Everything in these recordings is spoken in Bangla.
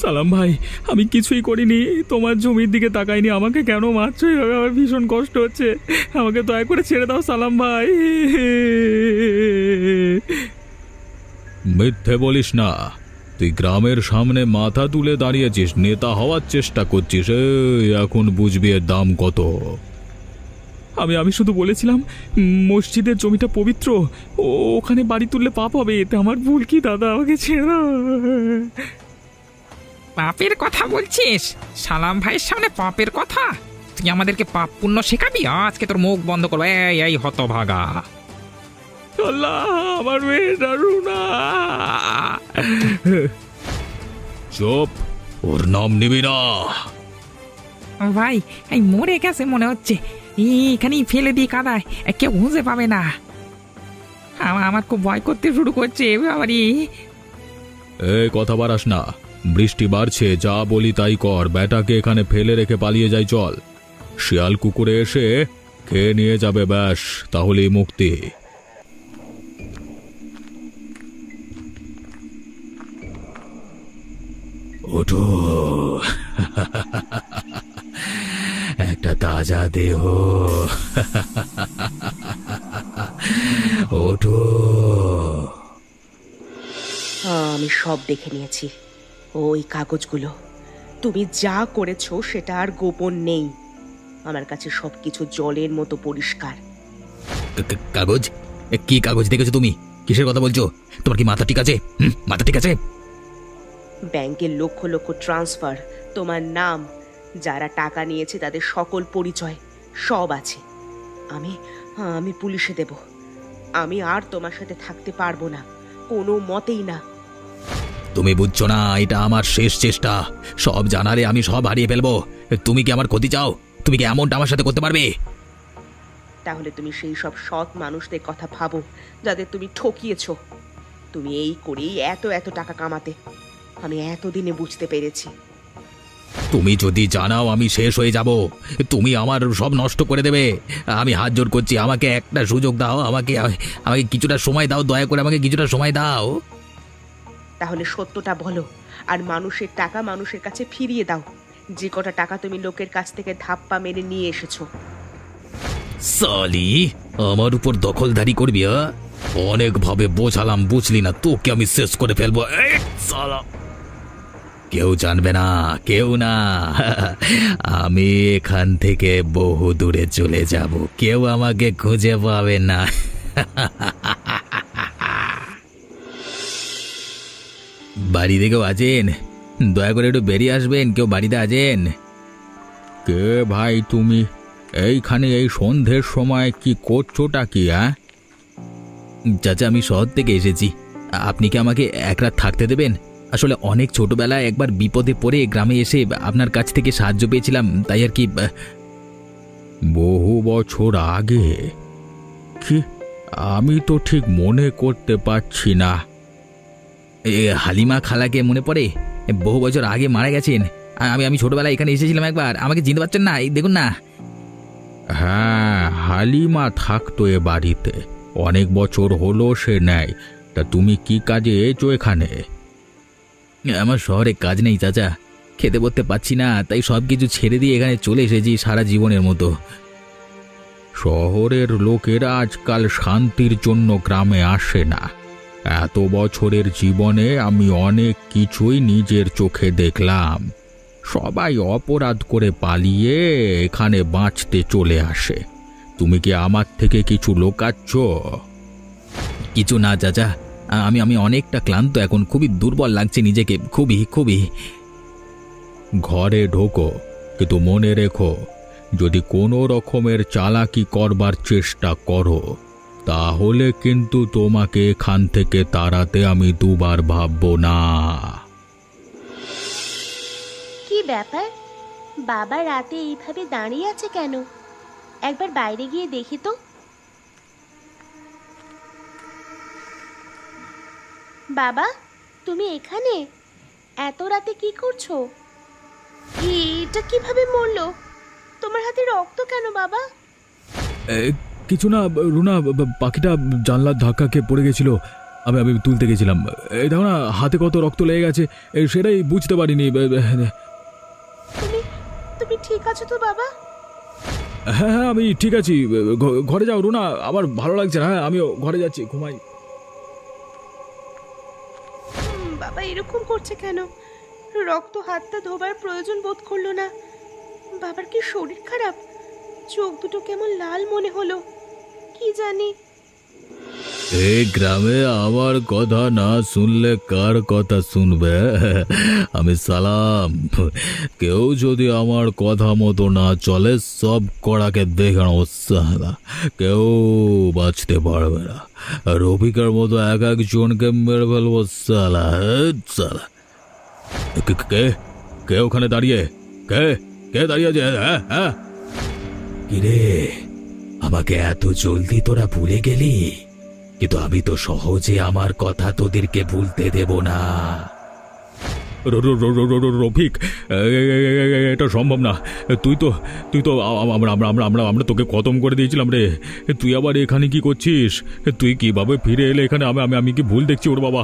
সালাম ভাই, আমি কিছুই করিনি, তোমার জমির দিকে তাকাইনি, আমাকে কেন মারছো এভাবে? আমার ভীষণ কষ্ট হচ্ছে, আমাকে দয়া করে ছেড়ে দাও সালাম ভাই। মিথ্যে বলিস না, তুই গ্রামের সামনে মাথা তুলে দাঁড়িয়েছিস, নেতা হওয়ার চেষ্টা করছিস, এখন বুঝবি এর দাম কত। আমি শুধু বলেছিলাম মসজিদের জমিটা পবিত্র, ওখানে বাড়ি তুললে পাপ হবে, এতে আমার ভুল কি দাদা? আমাকে ছেড়ে দাও। পাপের কথা বলছিস? সালাম ভাইয়ের সামনে পাপের কথা? তুই আমাদেরকে পাপ পুণ্য শেখাবি? আজকে তোর মুখ বন্ধ করবো। এই হতভাগা! আল্লাহ, আমার মেয়েটা রুনা। চুপ, ওর নাম নিবি না। ভাই, এই মরে গেছে মনে হচ্ছে, এখানেই ফেলে দিই কাদায়, কেউ খুঁজে পাবে না। আমার খুব ভয় করতে শুরু করছে বাবারি। এই কথা বাড়াস না, বৃষ্টি বাড়ছে, যা বলি তাই কর, ব্যাটাকে এখানে ফেলে রেখে পালিয়ে যাই চল। শিয়াল কুকুরে এসে খেয়ে নিয়ে যাবে, ব্যাস, তাহলেই মুক্তি। ওঠো, একটা তাজা দেহ। ওঠো। আমি সব দেখে নিয়েছি, ওই কাগজগুলো। তুমি যা করেছো সেটা আর গোপন নেই, আমার কাছে সবকিছু জলের মতো পরিষ্কার। কাগজ? কি কাগজ দেখেছো তুমি? কিসের কথা বলছো? তোমার কি মাথা ঠিক আছে? মাথা ঠিক আছে? ব্যাংকের লক্ষ লক্ষ ট্রান্সফার, তোমার নাম, যারা টাকা নিয়েছে তাদের সকল পরিচয় সব আছে। আমি আমি পুলিশে দেব। আমি আর তোমার সাথে থাকতে পারবো না, কোনো মতেই না। তুমি বুঝছো না, এটা আমার শেষ চেষ্টা, সব জানালে আমি সব হারিয়ে ফেলবো। তুমি কি আমার ক্ষতি চাও? তুমি কি এমনটা আমার সাথে করতে পারবে? তাহলে তুমি সেই সব সৎ মানুষদের কথা ভাবো যাদের তুমি ঠকিয়েছো। তুমি এই করেই এত এত টাকা কামাতে, আমি এতদিনে বুঝতে পেরেছি। তুমি যদি জানাও আমি শেষ হয়ে যাব, তুমি আমার সব নষ্ট করে দেবে। আমি হাত জোড় করছি, আমাকে একটা সুযোগ দাও, আমাকে আমাকে কিছুটা সময় দাও, দয়া করে আমাকে কিছুটা সময় দাও। তাহলে সত্যটা বলো, আর মানুষের টাকা মানুষের কাছে ফিরিয়ে দাও, যে কটা টাকা তুমি লোকের কাছ থেকে ধাপ্পা মেরে নিয়ে এসেছো। সালি, আমার উপর দখলদারি করবি? অনেক ভাবে বোঝালাম, বুঝলি না, তোকে আমি শেষ করে ফেলবো। কেউ জানবে না, কেউ না। আমি এখান থেকে বহু দূরে চলে যাব, কেউ আমাকে খুঁজে পাবে না। বাড়িতে কেউ আছেন? দয়া করে একটু বেরিয়ে আসবেন, কেউ বাড়িতে আছেন? কে ভাই তুমি? এইখানে এই সন্ধ্যের সময় কি করছোটা কি? চাচা, আমি শহর থেকে এসেছি, আপনি কি আমাকে এক রাত থাকতে দেবেন? আসলে অনেক ছোটবেলায় একবার বিপদে পড়ে গ্রামে এসে আপনার কাছ থেকে সাহায্য পেয়েছিলাম, তাই আর কি। বহু বছর আগে? কি, আমি তো ঠিক মনে করতে পারছি না। হালিমা খালাকে মনে পড়ে? বহু বছর আগে মারা গেছেন। আমি ছোটবেলায় এখানে এসেছিলাম একবার, আমাকে চিনতে পারছেন না? এই দেখুন না। হ্যাঁ, হালিমা থাকতো এ বাড়িতে, অনেক বছর হলো সে নেয়। তা তুমি কি কাজে এসো এখানে? আমার শহরে কাজ নেই চাচা, খেতে পড়তে পাচ্ছি না, তাই সব কিছু ছেড়ে দিয়ে এখানে চলে এসেছি সারা জীবনের মতো। শহরের লোকেরা আজকাল শান্তির জন্য গ্রামে আসে না। এত বছরের জীবনে আমি অনেক কিছুই নিজের চোখে দেখলাম। সবাই অপরাধ করে পালিয়ে এখানে বাঁচতে চলে আসে। তুমি কি আমার থেকে কিছু লুকাচ্ছ? কিছু না চাচা, আমি অনেকটা ক্লান্ত এখন, খুবই দুর্বল লাগছে নিজেকে, খুবই। ঘরে ঢোকো, কিন্তু মনে রেখো, যদি কোনো রকমের চালাকি করবার চেষ্টা করো তাহলে কিন্তু তোমাকে এখান থেকে তাড়াতে আমি দুবার ভাববো না। কি ব্যাপার, বাবা রাতে এইভাবে দাঁড়িয়ে আছে কেন? একবার বাইরে গিয়ে দেখি তো। বাবা, তুমি এখানে এত রাতে কি করছো? এটা কিভাবে মরলো? তোমার হাতে রক্ত কেন বাবা? কিছু না রুনা, পাখিটা জানলার ধাক্কা খেয়ে পড়ে গেছিল, আমি আমি তুলতে গেছিলাম। এই দেখো না, হাতে কত রক্ত লেগে গেছে, সেটাই বুঝতে পারিনি। তুমি তুমি ঠিক আছো তো বাবা? হ্যাঁ হ্যাঁ, আমি ঠিক আছি। ঘরে যাও রুনা, আমার ভালো লাগছে না। হ্যাঁ, আমিও ঘরে যাচ্ছি, ঘুমাই। বাবা এরকম করছে কেন? রক্ত হাতটা ধোবার প্রয়োজন বোধ করলো না। বাবার কি শরীর খারাপ? চোখ দুটো কেমন লাল মনে হলো, কি জানি। এই গ্রামে আমার কথা না শুনলে কার কথা শুনবে? আমি সালাম, কেউ যদি আমার কথা মতো না চলে সব কড়াকে দেখানো সালা, কেউ বাঁচতে পারবে না। রফিকের মতো এক একজনকে মেরে ফেলবো সালা। সালা কে কে ওখানে দাঁড়িয়ে? কে কে দাঁড়িয়ে আছে? হ্যাঁ হ্যাঁ, কিরে আমাকে এত জলদি তোরা ভুলে গেলি? কিন্তু আমি তো সহজে আমার কথা তোদেরকে ভুলতে দেব না। রফিক, এটা সম্ভব না। তুই তো আমরা আমরা আমরা আমরা আমরা তোকে খতম করে দিয়েছিলাম রে। তুই আবার এখানে কি করছিস? তুই কিভাবে ফিরে এলে এখানে? আমি আমি আমি কি ভুল দেখছি ওর বাবা?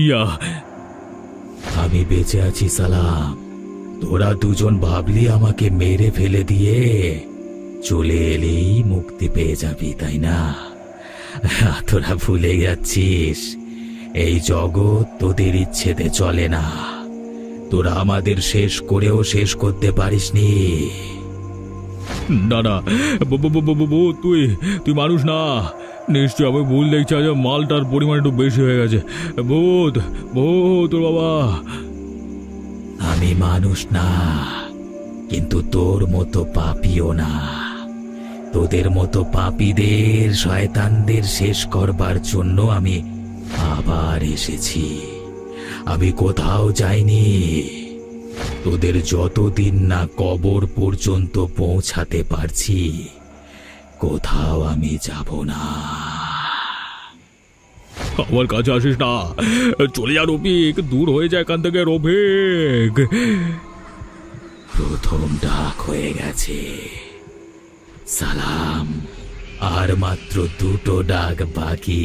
ইয়া, আমি বেঁচে আছি সালাম। তোরা দুজন ভাবলি আমাকে মেরে ফেলে দিয়ে চলে এলেই মুক্তি পেয়ে যাবি, তাই না? তোরা ভুলে যাচ্ছিস এই জগৎ তোদের ইচ্ছেতে চলে না। তোরা আমাদের শেষ করেও শেষ করতে পারিসনি। না না, তুই তুই মানুষ না। নিশ্চয় আমি ভুল দেখছি। আজ মালটার পরিমাণ একটু বেশি হয়ে গেছে। ভূত ভূত তোর বাবা। আমি মানুষ না, কিন্তু তোর মতো পাপিও না। তোদের মতো পাপীদের, শয়তানদের শেষ করবার জন্য আমি আবার এসেছি। আমি কোথাও যাইনি। তোদের যতদিন না কবর পর্যন্ত পৌঁছাতে পারছি, কোথাও আমি যাব না। আমার কাছে আসিস না, চলে যা রফিক, দূর হয়ে যায় এখান থেকে রফিক। প্রথম ডাক হয়ে গেছে সালাম, আর মাত্র দুটো ডাক বাকি।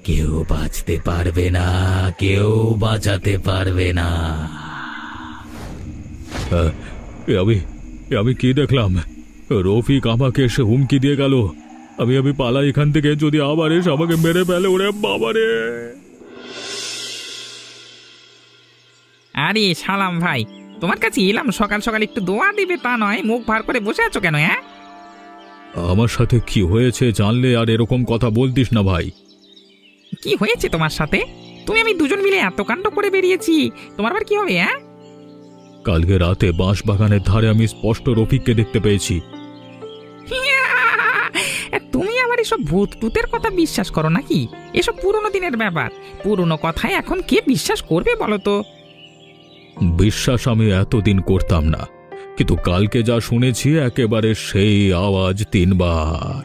কেউ বাঁচতে পারবে না, কেউ বাঁচাতে পারবে না। আমি আমি কি দেখলাম? রফিক আমাকে এসে হুমকি দিয়ে গেল। আমি আমি পালাই এখান থেকে, যদি আবার এসে আমাকে মেরে ফেলে। ওরে বাবারে! আরে সালাম ভাই, তোমার কাছে এলাম সকাল সকাল, একটু দোয়া দিবে তা নয়, মুখ ভার করে বসে আছো কেন? হ্যাঁ, আমার সাথে কি হয়েছে জানলে আর এরকম কথা বলতিস না ভাই। কি হয়েছে তোমার সাথে? তুমি আমি দুজন মিলে এত কাণ্ড করে বেরিয়েছি, তোমার আবার কি হবে? হ্যাঁ, কালকে রাতে বাঁশ বাগানের ধারে আমি স্পষ্ট রফিককে দেখতে পেয়েছি। তুমি আবার এসব ভূত টুতের কথা বিশ্বাস করো নাকি? এসব পুরনো দিনের ব্যাপার, পুরনো কথায় এখন কে বিশ্বাস করবে বলো তো? বিশ্বাস আমি এতদিন করতাম না, কিন্তু কালকে যা শুনেছি একেবারে সেই আওয়াজ 3 বার।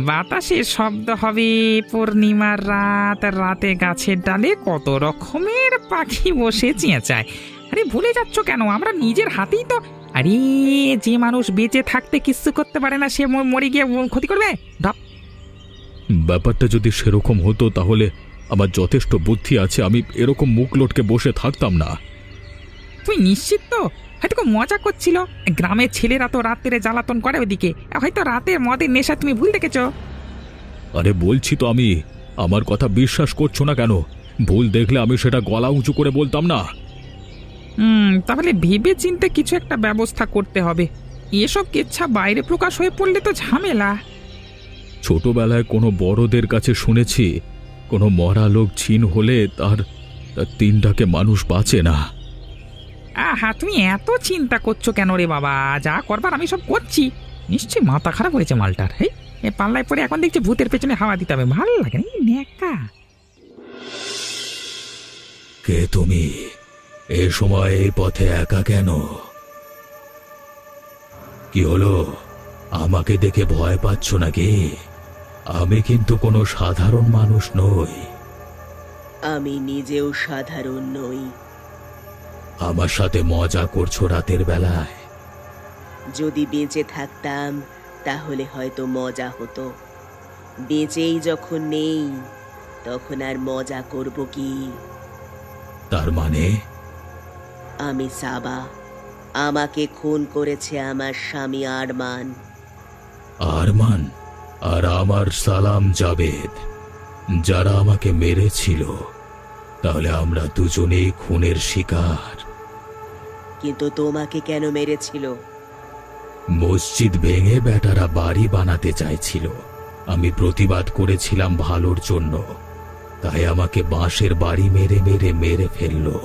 বাতাসে শব্দ হবে, পূর্ণিমার রাত, রাতে গাছের ডালে কত রকমের পাখি বসে চেঁচায়। আরে ভুলে যাচ্ছ কেন? আমরা নিজের হাতেই তো। আরে যে মানুষ বেঁচে থাকতে কিচ্ছু করতে পারে না, সে মরে গিয়ে ক্ষতি করবে? ব্যাপারটা যদি সেরকম হতো তাহলে আমার যথেষ্ট বুদ্ধি আছে, আমি এরকম মুখ লটকে বসে থাকতাম না। তুই নিশ্চিত তো? হয়তো খুব মজা করছিল। গ্রামের ছেলেরা তো রাত্রে জ্বালাতন করে, ওদিকে হয়তো রাতের মদের নেশা তুমি ভুল দেখেছ। আরে বলছি তো আমি, আমার কথা বিশ্বাস করছো না কেন? ভুল দেখলে আমি সেটা গলা উঁচু করে বলতাম না? তাহলে ভেবে চিন্তে কিছু একটা ব্যবস্থা করতে হবে। এসব কেচ্ছা বাইরে প্রকাশ হয়ে পড়লে তো ঝামেলা। ছোটবেলায় কোনো বড়দের কাছে শুনেছি, কোনো মরা লোক ছিন হলে তার 3টাকে মানুষ বাঁচে না। আহা, তুমি এত চিন্তা করছো কেন রে বাবা? যা করবার আমি সব করছি। নিশ্চয়ই মাথা খারাপ হয়েছে মালটার। এই পাল্লায় পরে এখন দেখছি ভূতের পেছনে হাওয়া দিতে হবে, ভালো লাগে না নেকা। কে তুমি? এই সময় এই পথে একা কেন? কি হলো? আমাকে দেখে ভয় পাচ্ছ নাকি? আমি কিন্তু কোনো সাধারণ মানুষ নই। আমি নিজেও সাধারণ নই। আমার সাথে মজা করছো রাতের বেলায়? যদি বেঁচে থাকতাম তাহলে হয়তো মজা হতো। বেঁচেই যখন নেই, তখন আর মজা করব কি? তার মানে আমি সাবা, আমাকে খুন করেছে আমার স্বামী আরমান। আরমান আর আমার সালাম জাবেদ যারা আমাকে মেরেছিল, তাহলে আমরা দুজনেই খুনের শিকার। কিন্তু তোমাকে কেন মেরেছিল? মসজিদ ভেঙে বেটারা বাড়ি বানাতে চাইছিল। আমি প্রতিবাদ করেছিলাম ভালোর জন্য, তাই আমাকে বাঁশের বাড়ি মেরে মেরে মেরে ফেললো।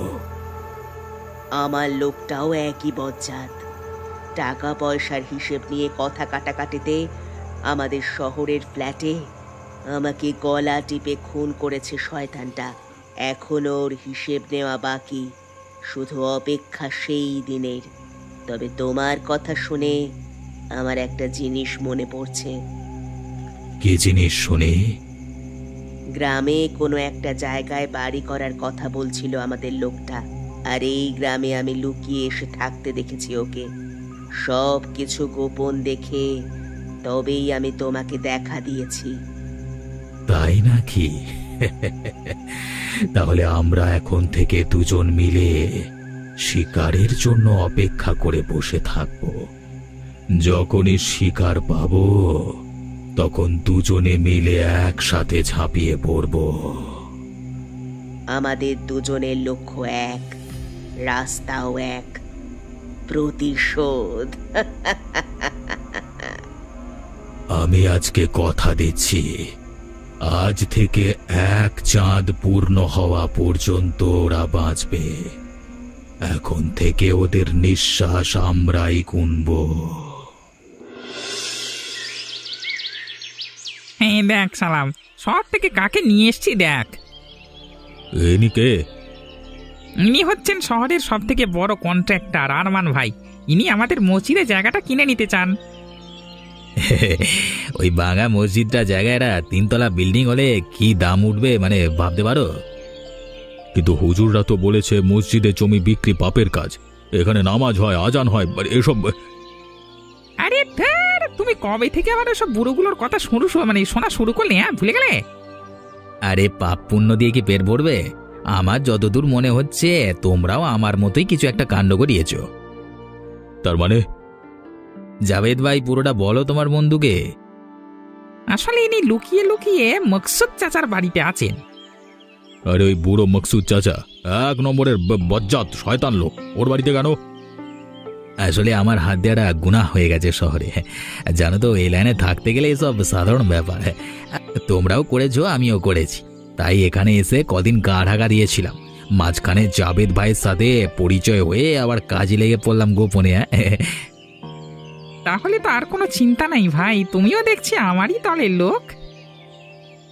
আমার লোকটাও একই বজ্জাত। টাকা পয়সার হিসেব নিয়ে কথা কাটাকাটিতে আমাদের শহরের ফ্ল্যাটে আমাকে গলা টিপে খুন করেছে শয়তানটা। এখনো ওর হিসেব নেওয়া বাকি, শুধু অপেক্ষা সেই দিনের। তবে তোমার কথা শুনে আমার একটা জিনিস মনে পড়ছে। কি জিনিস শুনি? গ্রামে কোনো একটা জায়গায় বাড়ি করার কথা বলছিল আমাদের লোকটা, আর এই গ্রামে আমি লুকিয়ে এসে থাকতে দেখেছি ওকে। সব কিছু গোপন দেখে তবেই আমি তোমাকে দেখা দিয়েছি। তাই নাকি? তাহলে আমরা এখন থেকে দুজন মিলে শিকারের জন্য অপেক্ষা করে বসে থাকব। যখনই শিকার পাবো, তখন দুজনে মিলে একসাথে ঝাঁপিয়ে পড়ব। আমাদের দুজনের লক্ষ্য এক, রাস্তাও এক, প্রতিশোধ। আমি আজকে কথা দিচ্ছি, আজ থেকে এক চাঁদ পূর্ণ হওয়া পর্যন্ত ওরা বাঁচবে। এখন থেকে ওদের নিঃশ্বাস আমরাই গুনব। হ্যাঁ দেখ সালাম, শহর থেকে কাকে নিয়ে এসছি দেখ। ইনি কে? ইনি হচ্ছেন শহরের সব থেকে বড় কন্ট্রাক্টর আরমান ভাই। ইনি আমাদের মসজিদে জায়গাটা কিনে নিতে চান। ওই বাঙা মসজিদটা জায়গাটা 3 তলা বিল্ডিং হলে কি দাম উঠবে মানে ভাবতে পারো? কিন্তু হুজুররা তো বলেছে মসজিদে জমি বিক্রি পাপের কাজ, এখানে নামাজ হয়, আজান হয়, এসব। আরে ধ্যার, তুমি কবে থেকে আবার সব বুড়োগুলোর কথা শোনা শুরু করলে? হ্যাঁ, ভুলে গেলে? আরে পাপ পুণ্য দিয়ে কি পেট ভরবে? আমার যতদূর মনে হচ্ছে তোমরাও আমার মতোই কিছু একটা কাণ্ড করিয়েছ। তার মানে? জাভেদ ভাই, পুরোটা বলো তোমার বন্ধুকে। আসলে ইনি লুকিয়ে লুকিয়ে মকসুদ চাচার বাড়িতে আছেন। আরে ওই বুড়ো মকসুদ চাচা 1 নম্বরের বজ্জাত শয়তান লোক, ওর বাড়িতে কেন? আসলে আমার হাত দেওয়াটা গুনাহ হয়ে গেছে শহরে, জানো তো। এই লাইনে থাকতে গেলে এসব সাধারণ ব্যাপার। তোমরাও করেছো, আমিও করেছি, তাই এখানে এসে কদিন গা ঢাকা দিয়েছিলাম। মাঝখানে জাভেদ ভাইয়ের সাথে পরিচয় হয়ে আবার কাজে লেগে পড়লাম গোপনে। তাহলে তো আর কোনো চিন্তা নাই ভাই, তুমিও দেখছি আমারই দলের লোক।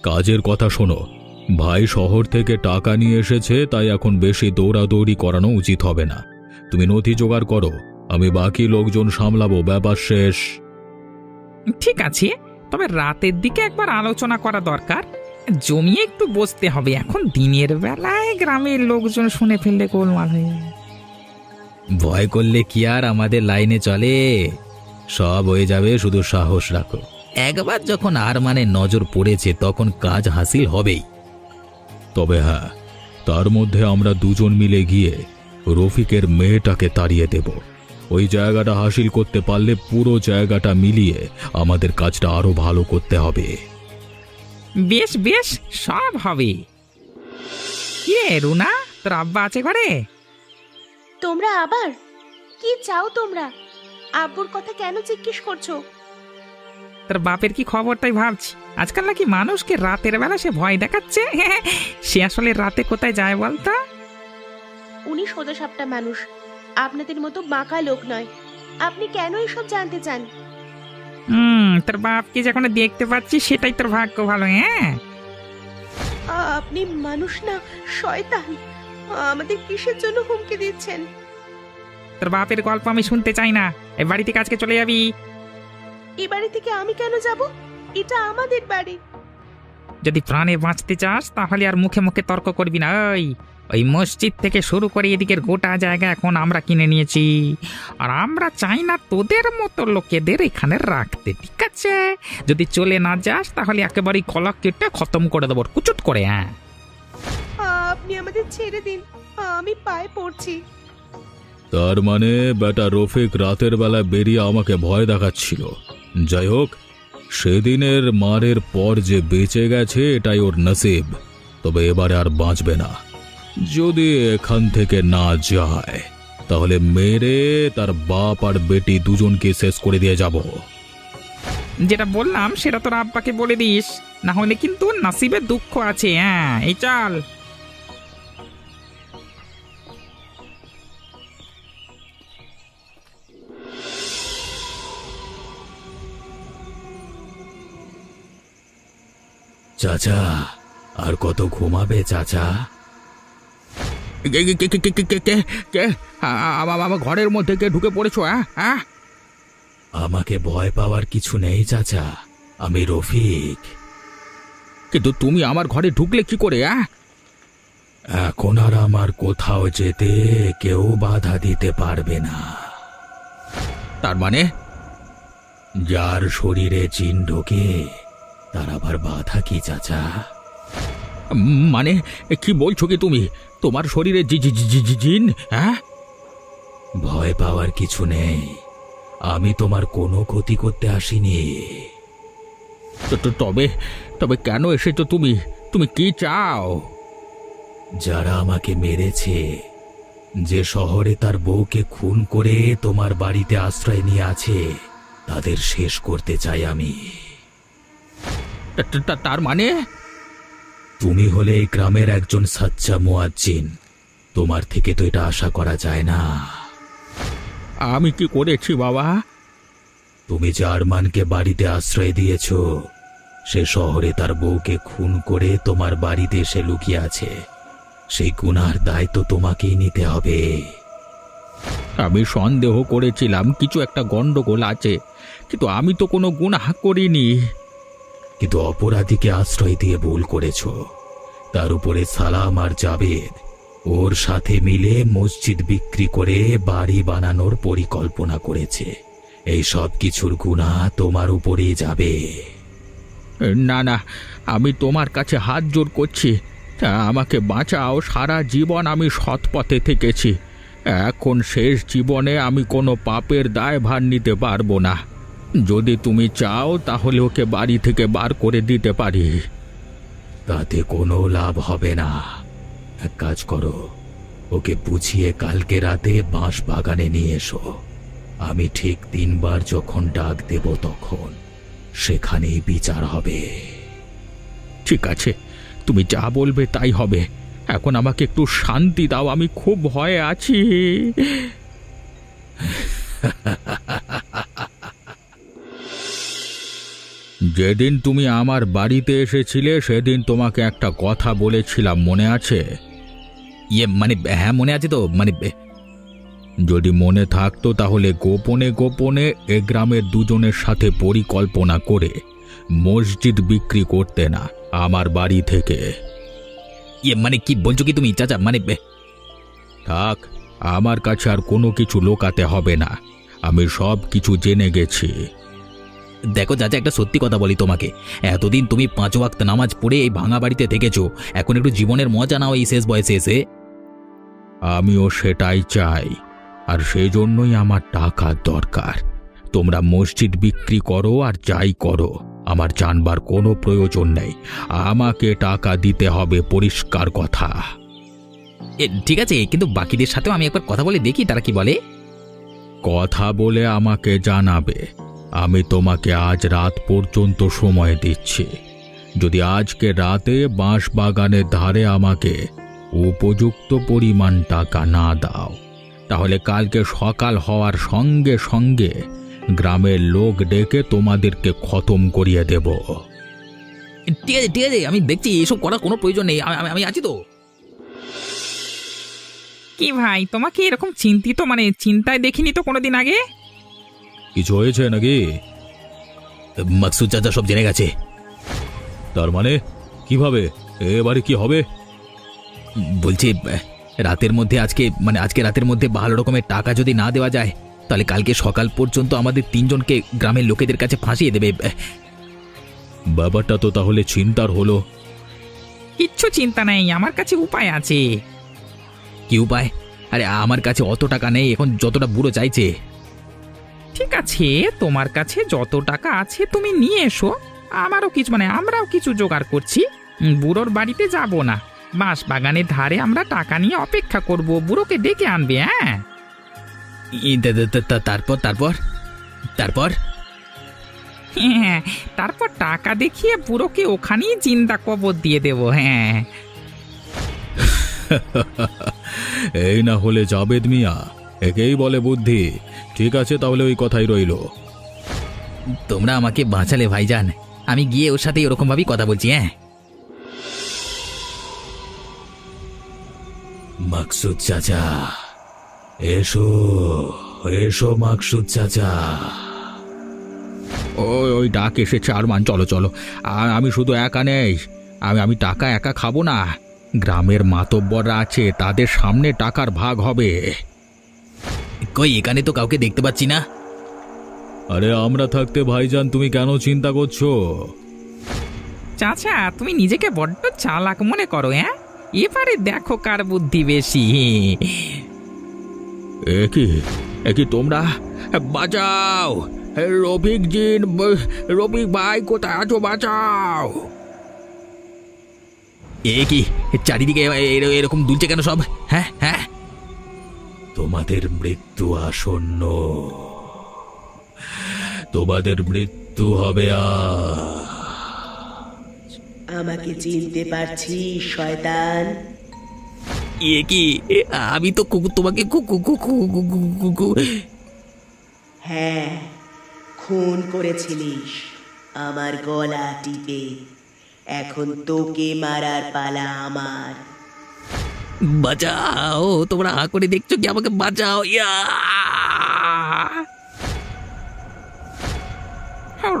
কাজের কথা শোনো, ভাই শহর থেকে টাকা নিয়ে এসেছে, তাই এখন বেশি দৌড়াদৌড়ি করানো উচিত হবে না। তুমি নথি জোগাড় করো, আমি বাকি লোকজন সামলাবো, ব্যাপার শেষ। ঠিক আছে, তবে রাতের দিকে একবার আলোচনা করা দরকার। জমিয়ে একটু বসতে হবে, এখন দিনের বেলায় গ্রামের লোকজন শুনে ফেললে গোলমাল হয়ে যাবে। ভয় করলে কি আর আমাদের লাইনে চলে? সব হয়ে যাবে, শুধু সাহস রাখো। একবার যখন আরমানের নজর পড়েছে তখন কাজ হাসিল হবেই। তবে হ্যাঁ, তার মধ্যে আমরা দুজন মিলে গিয়ে রফিকের মেয়েটাকে তাড়িয়ে দেব। ওই জায়গাটা হাসিল করতে পারলে পুরো জায়গাটা মিলিয়ে আমাদের কাজটা আরো ভালো করতে হবে। বেশ বেশ, সব হবে। কে রুনা, তোর আব্বা আছে ঘরে? তোমরা আবার কি চাও? তোমরা আব্বুর কথা কেন জিজ্ঞেস করছো? তোর বাপের কি খবর তাই ভাবছি। আজকাল নাকি মানুষকে রাতের বেলা সে ভয় দেখাচ্ছে। সে আসলে রাতে কোথায় যায় বলতো? উনি সোজা সাপটা মানুষ, আপনাদের মতো বাঁকা লোক নয়। আপনি কেন এসব জানতে চান? তোর বাপকে যখন দেখতে পাচ্ছি সেটাই তোর ভাগ্য ভালো। হ্যাঁ, আপনি মানুষ না শয়তান। আমাদের কিসের জন্য হুমকি দিচ্ছেন? তোর বাপের গল্প আমি শুনতে চাই না। এই বাড়ি থেকে আজকে চলে যাবি। এই বাড়ি থেকে আমি কেন যাব? এটা আমাদের বাড়ি। যদি প্রাণে বাঁচতে চাস তাহলে আর মুখে মুখে তর্ক করবি না। ওই ওই মসজিদ থেকে শুরু করে এদিকের গোটা জায়গা এখন আমরা কিনে নিয়েছি, আর আমরা চাই না তোদের মতো লোকেদের এখানে রাখতে, ঠিক আছে? যদি চলে না যাস তাহলে একেবারেই কলা কেটে খতম করে দেবো কুচুট করে। হ্যাঁ, আপনি আমাদের ছেড়ে দিন, আমি পায়ে পড়ছি। তার মানে বেটা রফিক রাতের বেলা বেরিয়ে আমাকে ভয় দেখাচ্ছিল। যাই হোক, সেদিনের মারের পর যে বেঁচে গেছে এটাই ওর নসিব, তবে এবারে আর বাঁচবে না। যদি এখান থেকে না যায় তাহলে মেরে তার বাপ আর বেটি দুজনকে শেষ করে দিয়ে যাব। যেটা বললাম সেটা তোর আব্বাকে বলে দিস, না হলে কিন্তু নাসিবে দুঃখ আছে। হ্যাঁ, এই চল। চাচা, আর কত ঘুমাবে চাচা? আমার ঘরের মধ্যে কে ঢুকে পড়েছো? হ্যাঁ, আমাকে ভয় পাওয়ার কিছু নেই চাচা, আমি রফিক। কিন্তু তুমি আমার ঘরে ঢুকলে কি করে? এখন আর আমার কোথাও যেতে কেউ বাধা দিতে পারবে না। তার মানে যার শরীরে জিন ঢোকে তার আবার বাধা কি চাচা? মানে কি বলছো কি তুমি? তোমার শরীরে জিন? হ্যাঁ, ভয় পাওয়ার কিছু নেই, আমি তোমার কোনো ক্ষতি করতে আসিনি। তবে তবে কেন এসেছো তুমি? তুমি কি চাও? যারা আমাকে মেরেছে, যে শহরে তার বউকে খুন করে তোমার বাড়িতে আশ্রয় নিয়ে আছে, তাদের শেষ করতে চাই আমি। তার মানে তুমি হলে এই গ্রামের একজন সাচ্চা মুয়াজ্জিন, তোমার থেকে তো এটা আশা করা যায় না। আমি কি করেছি বাবা? তুমি যে আরমানকে বাড়িতে আশ্রয় দিয়েছ, সে শহরে তার বউকে খুন করে তোমার বাড়িতে এসে লুকিয়ে আছে, সেই গুনার দায় তো তোমাকেই নিতে হবে। আমি সন্দেহ করেছিলাম কিছু একটা গন্ডগোল আছে, কিন্তু আমি তো কোনো গুনাহ করিনি। কিন্তু অপরাধীকে আশ্রয় দিয়ে ভুল করেছ। তার উপরে সালাম আর জাবেদ ওর সাথে মিলে মসজিদ বিক্রি করে বাড়ি বানানোর পরিকল্পনা করেছে। এই সব কিছুর গুনাহ তোমার উপরেই যাবে। না না, আমি তোমার কাছে হাত জোড় করছি, আমাকে বাঁচাও। সারা জীবন আমি সৎ পথে থেকেছি, এখন শেষ জীবনে আমি কোনো পাপের দায়ভার নিতে পারবো না। যদি তুমি চাও তাহলে ওকে বাড়ি থেকে বার করে দিতে পারি। তাতে কোনো লাভ হবে না। এক কাজ করো, ওকে বুঝিয়ে কালকে রাতে বাঁশ বাগানে নিয়ে এসো। আমি ঠিক 3 বার যখন ডাক দেব তখন সেখানেই বিচার হবে। ঠিক আছে, তুমি যা বলবে তাই হবে। এখন আমাকে একটু শান্তি দাও, আমি খুব ভয়ে আছি। যেদিন তুমি আমার বাড়িতে এসেছিলে সেদিন তোমাকে একটা কথা বলেছিলাম, মনে আছে? মানে হ্যাঁ, মনে আছে তো। মানে যদি মনে থাকতো তাহলে গোপনে গোপনে এ গ্রামের দুজনের সাথে পরিকল্পনা করে মসজিদ বিক্রি করতে না আমার বাড়ি থেকে। মানে কি বলছো কি তুমি চাচা? মানে থাক, আমার কাছে আর কোনো কিছু লোকাতে হবে না, আমি সব কিছু জেনে গেছি। দেখো চাচা, একটা সত্যি কথা বলি তোমাকে, এতদিন তুমি 5 ওয়াক্ত নামাজ পড়ে এই ভাঙা বাড়িতে থেকেছো, এখন একটু জীবনের মজা নাও এই শেষ বয়সে এসে। আমিও সেটাই চাই, আর সেই জন্যই আমার টাকার দরকার। তোমরা মসজিদ বিক্রি করো আর যাই করো, আমার জানবার কোনো প্রয়োজন নেই। আমাকে টাকা দিতে হবে, পরিষ্কার কথা। ঠিক আছে, কিন্তু বাকিদের সাথেও আমি একবার কথা বলে দেখি তারা কি বলে। কথা বলে আমাকে জানাবে। আমি তোমাকে আজ রাত পর্যন্ত সময় দিচ্ছি। যদি আজকে রাতে বাঁশ বাগানের ধারে আমাকে উপযুক্ত পরিমাণ টাকা না দাও, তাহলে কালকে সকাল হওয়ার সঙ্গে সঙ্গে গ্রামের লোক ডেকে তোমাদেরকে খতম করিয়ে দেব। ঠিক আছে ঠিক আছে, আমি দেখছি, এসব করার কোনো প্রয়োজন নেই, আমি আছি তো। কি ভাই, তোমাকে এরকম চিন্তিত, মানে চিন্তায় দেখিনি তো কোনোদিন আগে। কিছু হয়েছে নাকি? মাকসুদ চাচা সব জেনে গেছে। তার মানে কিভাবে? এবারে কি হবে? বলছি রাতের মধ্যে আজকে রাতের মধ্যে ভালো রকমের টাকা যদি না দেওয়া যায় তাহলে কালকে সকাল পর্যন্ত আমাদের 3 জনকে গ্রামের লোকেদের কাছে ফাঁসিয়ে দেবে। ব্যাপারটা তো তাহলে চিন্তার হলো। কিচ্ছু চিন্তা নেই, আমার কাছে উপায় আছে। কি উপায়? আরে আমার কাছে অত টাকা নেই এখন যতটা বুড়ো চাইছে। ঠিক আছে, তোমার কাছে যত টাকা আছে তুমি নিয়ে এসো, আমারও কিছু আমরাও কিছু জোগাড় করছি। বুড়োর বাড়িতে যাব না, বাঁশ বাগানের ধারে আমরা টাকা নিয়ে অপেক্ষা করব, বুড়োকে ডেকে আনবে। হ্যাঁ, তারপর তারপর তারপর হ্যাঁ, তারপর টাকা দেখিয়ে বুড়োকে ওখানেই জিন্দা কবর দিয়ে দেব। হ্যাঁ, এই না হলে জাবেদ মিয়া, একেই বলে বুদ্ধি। ঠিক আছে, তাহলে ওই কথাই রইল। তোমরা আমাকে বাঁচালে ভাইজান, আমি গিয়ে ওর সাথে ওরকম ভাবেই কথা বলছি। হ্যাঁ, মাকসুদ চাচা, এসো এসো মাকসুদ চাচা। ওই ডাক এসেছে আরমান, চলো চলো। আর আমি শুধু একা নেই, আমি টাকা একা খাবো না, গ্রামের মাতব্বররা আছে, তাদের সামনে টাকার ভাগ হবে। কই এখানে তো কাউকে দেখতে পাচ্ছি না। আরে আমরা থাকতে ভাইজান তুমি কেন চিন্তা করছো? চাচা তুমি নিজেকে বড্ড চালাক মনে করো। হ্যাঁ, এবারে দেখো কার বুদ্ধি বেশি। একই তোমরা বাঁচাও! রফিক ভাই কোথায় আছো? বাঁচাও! কি চারিদিকে এরকম দুলছে কেন সব? হ্যাঁ হ্যাঁ, তোমাদের মৃত্যু আসন্ন, তোমাদের মৃত্যু হবে। আমাকে চিনতে পারছিস শয়তান? কি আমি তো তোমাকে হ্যাঁ, খুন করেছিলিস আমার গলা টিপে, এখন তোকে মারার পালা আমার। বাঁচাও! তোমরা হা করে দেখছো কি? আমাকে বাঁচাও!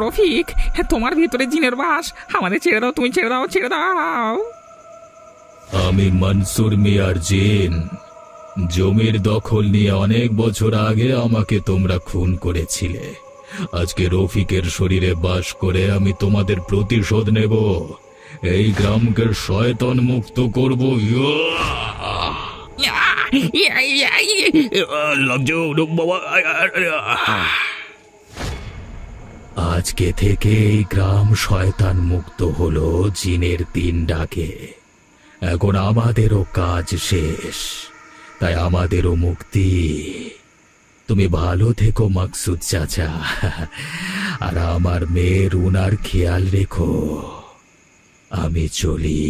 রফিক, তোমার ভিতরে জিনের বাস, আমাদের ছেড়ে দাও, তুমি ছেড়ে দাও, ছেড়ে দাও। আমি মনসুর মিয়ার জিন। জমির দখল নিয়ে অনেক বছর আগে আমাকে তোমরা খুন করেছিলে। আজকে রফিকের শরীরে বাস করে আমি তোমাদের প্রতিশোধ নেব, এই গ্রামকে শয়তান মুক্ত করব। আজকে থেকে এই গ্রাম শয়তান মুক্ত হলো জিনের 3 ডাকে। এখন আমাদেরও কাজ শেষ, তাই আমাদেরও মুক্তি। তুমি ভালো থেকো মাকসুদ চাচা, আর আমার মেয়ে রুনার খেয়াল রেখো। আমি চলি।